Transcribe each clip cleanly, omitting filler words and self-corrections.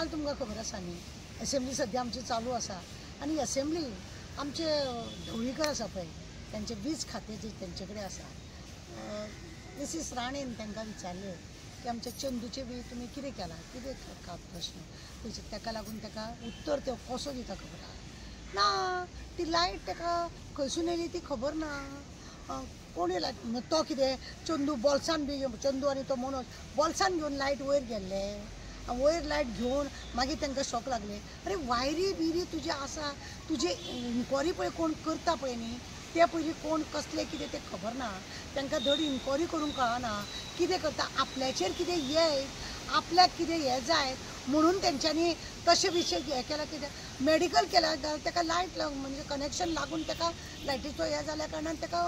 काल तुमकां खबर आसा न्ही असेंब्ली सद्या आमची चालू आसा आनी असेंब्ली आमचे ढवळीकर आसा पळय त्यांचे वीज खातें जे तेंचे कडेन आसा मिसीस राणेन तांकां विचारलें की आमच्या चंदूचे बी तुमी कितें केलां कितें प्रश्न ताका लागून ताका उत्तर तो कसो दिता खबर आहा ना ती लायट ताका खंयसून येयली ती खबर ना कोणी लायट तो कितें चंदू बॉल्सान बी चंदू आनी तो मनोज बॉल्सान घेवन लायट वयर गेल्ले वयर लायट घेवन मागीर तांकां शॉक लागले अरे वायरी बिरी तुजे आसा तुजे इन्क्वायरी पळय कोण करता पळय न्ही ते पयलीं कोण कसले कितें तें खबर ना तांकां धड इन्क्वायरी करूंक कळना कितें करता आपल्याचेर कितें येय आपल्याक कितें हें जाय म्हणून तेंच्यांनी तशें विशय हें केला कितें मेडिकल केला ताका लायट म्हणजे कनेक्शन लागून ताका लायटीचो हें जाल्या कारणान ताका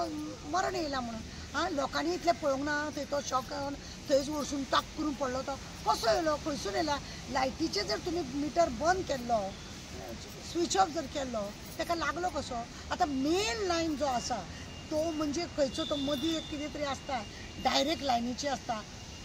मरण येयलां म्हणून हां लोकांनी इतलें पळोवंक ना थंय तो शॉक येवन थंयच वचून टाक करून पडलो तो कसो येयलो खंयसून येयला लायटीचे जर तुमी मिटर बंद केल्लो स्विच ऑफ जर केल्लो ताका लागलो कसो आतां मेन लायन जो आसा तो म्हणजे खंयचो तो मदीं एक कितें तरी आसता डायरेक्ट लायनीची आसता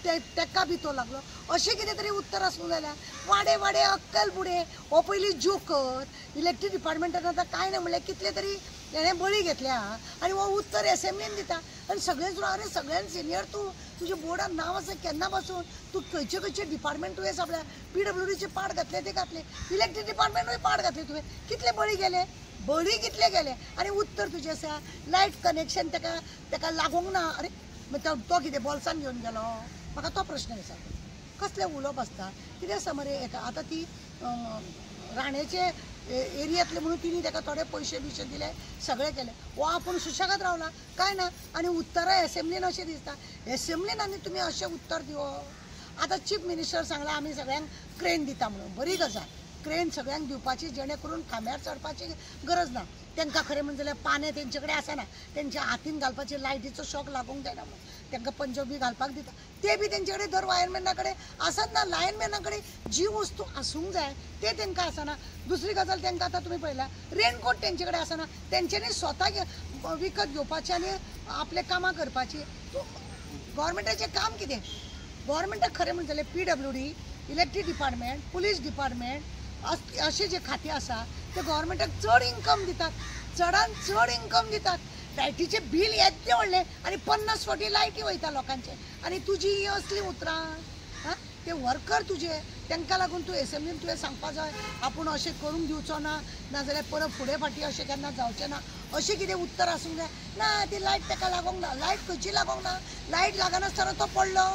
तेका बी तो लागलो अशें कितें तरी उत्तर आसूंक जाल्यार वाडे वाडे अक्कल बुडे हो पयलीं जोकर इलेक्ट्रीक डिपार्टमेंटान आतां कांय ना म्हणल्यार कितले तरी हेणें बळी घेतल्या आनी हो उत्तर एसेंब्लीन दिता आनी सगळें जो अरे सगळ्यान सिनियर तूं तुज्या बोर्डान नांव आसा केन्ना पासून तूं खंयचे खंयचे डिपार्टमेंट तुवें आपल्या PWDचे पाड घातले ते घातले इलेक्ट्रीक डिपार्टमेंटूय पाड घातले तुवें कितले बळी गेले बळी कितले गेले आनी उत्तर तुजें आसा लायट कनेक्शन ताका लागूंक ना अरे तो कितें बॉल्सान घेवन गेलो म्हाका तो प्रश्न विचारता कसले उलोवप आसता कितें आसा मरे आतां ती राणेचे एरियांतले म्हणून तिणी ताका थोडे पयशे बिशे दिले सगळे केले वो आपूण सुशेगाद रावला काय ना आनी उतरां एसेंब्लीन अशें दिसता एसेंब्लीन आनी तुमी अशें उत्तर दिवप आतां चीफ मिनिस्टर सांगला आमी सगळ्यांक क्रेन दिता म्हणून बरी गजाल क्रेन सगळ्यांक दिवपाची जेणे करून खांब्यार चडपाची गरज ना तांकां खरें म्हणजे जाल्यार पाने तेंचे कडेन आसना तेंच्या हातीन घालपाची लायटीचो शॉक लागूंक जायना म्हणून तांकां पंजाबी घालपाक दिता ते बी तेंचे कडेन दर वायरमॅना कडेन आसत ना लायनमॅना कडेन जी वस्तू आसूंक जाय ते तांकां आसना दुसरी गजाल तांकां आतां तुमी पळयला रेनकोट तेंचे कडेन आसना तेंच्यांनी स्वता विकत घेवपाचें आनी आपले कामां करपाची गव्हर्मेंटाचें काम कितें गव्हर्मेंटाक खरें म्हणजे जाल्यार PWD electric department police department अशे जे खाते आसा ते गव्हर्मेंटाक चड इन्कम दितात चडान चड इन्कम दितात लायटीचे बील येते व्हडले आनी 50 फावटी लायटी वयता लोकांचे आनी तुजी ही असली उतरां हां ते वर्कर तुजे तांकां लागून तूं एसेंब्लीन तुवें सांगपा जाय आपूण अशें करूंक दिवचो ना नाजाल्यार परत फुडें फाटीं अशें केन्ना जावचें ना अशें कितें उत्तर आसूंक जाय ना ती लायट ताका लागोंक ना लायट खंयची लागोंक ना लायट लागनासतना तो पडलो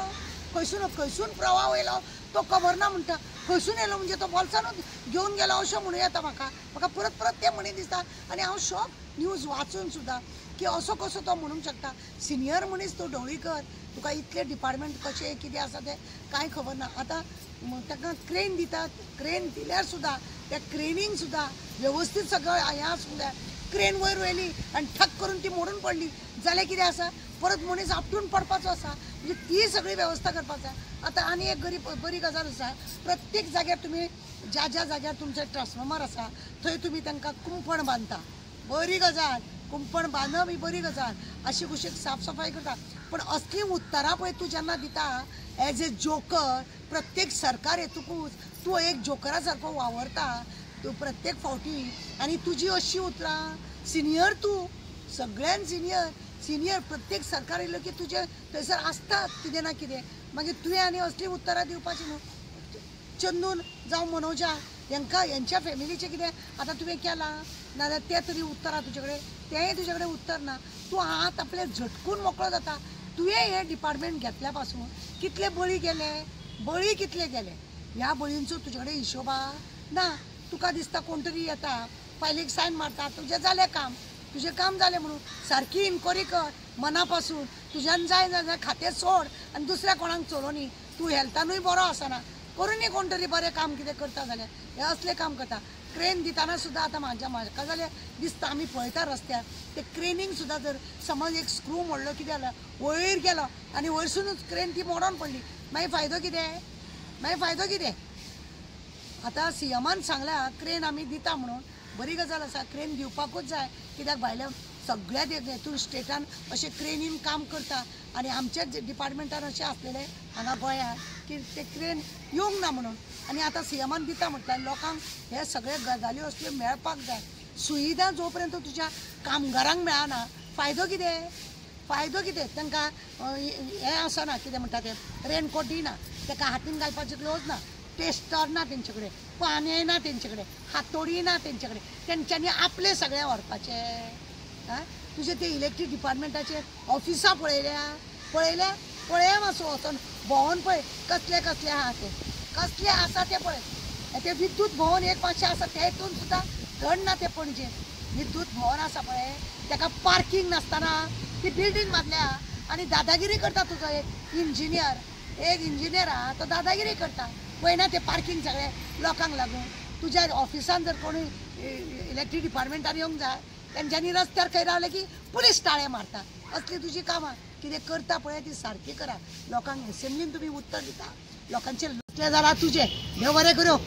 खंयसून प्रवाह वयलो तो खबर ना म्हणटा खंयसून येयलो म्हणजे तो बॉल्सानूच घेवन गेलो अशें म्हणूं येता म्हाका परत तें म्हणी दिसता आनी हांव शॉक न्यूज वाचून सुद्दां की असो कसो तो म्हणूंक शकता सिनियर मनीस तो ढवळीकर तुका इतले डिपार्टमेंट कशे कितें आसा तें कांय खबर ना आतां ताका क्रेन दितात क्रेन दिल्यार सुद्दां त्या क्रेनीन सुद्दां वेवस्थीत सगळें हें आसूंक जाय क्रेन वयर वयली आनी ठक करून ती मोडून पडली जाल्यार कितें आसा परत मनीस आपटून पडपाचो आसा म्हणजे ती सगळी वेवस्था करपाक जाय आतां आनी एक बरी गजाल आसा प्रत्येक जाग्यार तुमी ज्या जाग्यार तुमचे ट्रान्सफॉर्मर आसा थंय तुमी तांकां कुंपण बांदता बरी गजाल कुंपण बांदप ही बरी गजाल अशी कुशीक साफ सफाई करता पण असली उतरां पळय तूं जेन्ना दिता एज ए जोकर प्रत्येक सरकार येतकूच तूं एक जोकरा सारको वावरता तूं प्रत्येक फावटी आनी तुजी अशी उतरां सिनियर तूं सगळ्यान सिनियर प्रत्येक सरकार येयलो की तुजे थंयसर आसता कितें ना कितें मागीर तुवें आनी असली उतरां दिवपाची न्हू चंदून जावं मनोजा हेंच्या फॅमिलीचें कितें आतां तुवें केलां नाजाल्यार तें तरी उत्तरां तुजे कडेन तेंय तुजे कडेन उत्तर ना तूं हात आपले झटकून मोकळो जाता तुवें हें डिपार्टमेंट घेतल्या पासून कितले बळी कितले गेले ह्या बळींचो तुजे कडेन हिशोब ना तुका दिसता कोण तरी येता फायलीक सायन मारता तुजें जालें काम तुजें काम जालें म्हणून सारकी इन्क्वायरी कर मना पासून तुज्यान जाय जाल्यार खातें सोड आनी दुसऱ्या कोणाक चलोवनी तूं हेल्थानूय बरो आसना करूनी कोण तरी बरें काम कितें करता जाल्यार हें असलें काम करता क्रेन दिताना सुद्दां आतां म्हाका जाल्यार दिसता आमी पळयता रस्त्यार ते क्रेनींग सुद्दां जर समज एक स्क्रू मोडलो कितें जाल्यार वयर गेलो आनी वयरसूनच क्रेन ती मोडोन पडली मागीर फायदो कितें आतां CMान सांगला क्रेन आमी दिता म्हणून बरी गजाल आसा क्रेन दिवपाकूच जाय कित्याक भायल्या सगळ्या हेतून स्टेटान अशें क्रेनीन काम करता आनी आमच्याच डिपार्टमेंटान अशें आसलेलें हांगा गोंयांत की ते क्रेन येवंक ना म्हणून आनी आतां सीएमान दिता म्हटल्यार लोकांक हे सगळे गजाल्यो असल्यो मेळपाक जाय सुविधा जो पर्यंत तुज्या कामगारांक मेळना फायदो कितें तांकां हें आसना कितें म्हणटा तें रेनकोट दिना ताका हातीन घालपाचे ग्लोव्ज ना टेस्टर ना तेंचे कडेन पाणी ना तेंचे कडेन हातोडी ना तेंचे कडेन तेंच्यांनी आपले सगळे व्हरपाचे तुजे ते इलेक्ट्रीक डिपार्टमेंटाचे ऑफिसां पळय मातसो वचोन भोंवोन पळय कसले आसा ते पळय ते विद्युत भवन एक मातशें आसा ते हितून सुद्दां धड ना ते पणजे विद्युत भवन आसा पळय ताका पार्किंग नासतना ती बिल्डींग बांदल्या आनी दादागिरी करता तुजो एक इंजिनियर आहा तो दादागिरी करता पळयना ते पार्किंग सगळे लोकांक लागून तुज्या ऑफिसान जर कोणी इलेक्ट्रीक डिपार्टमेंटान येवंक जाय तेंच्यांनी रस्त्यार खंय रावले की पुलीस ताळे मारता असली तुजी कामां कितें करता पळय ती सारकी करा लोकांक एसेंब्लीन तुमी उत्तर दिता लोकांचे लुटले जाल्यार तुजे देव बरें करूं.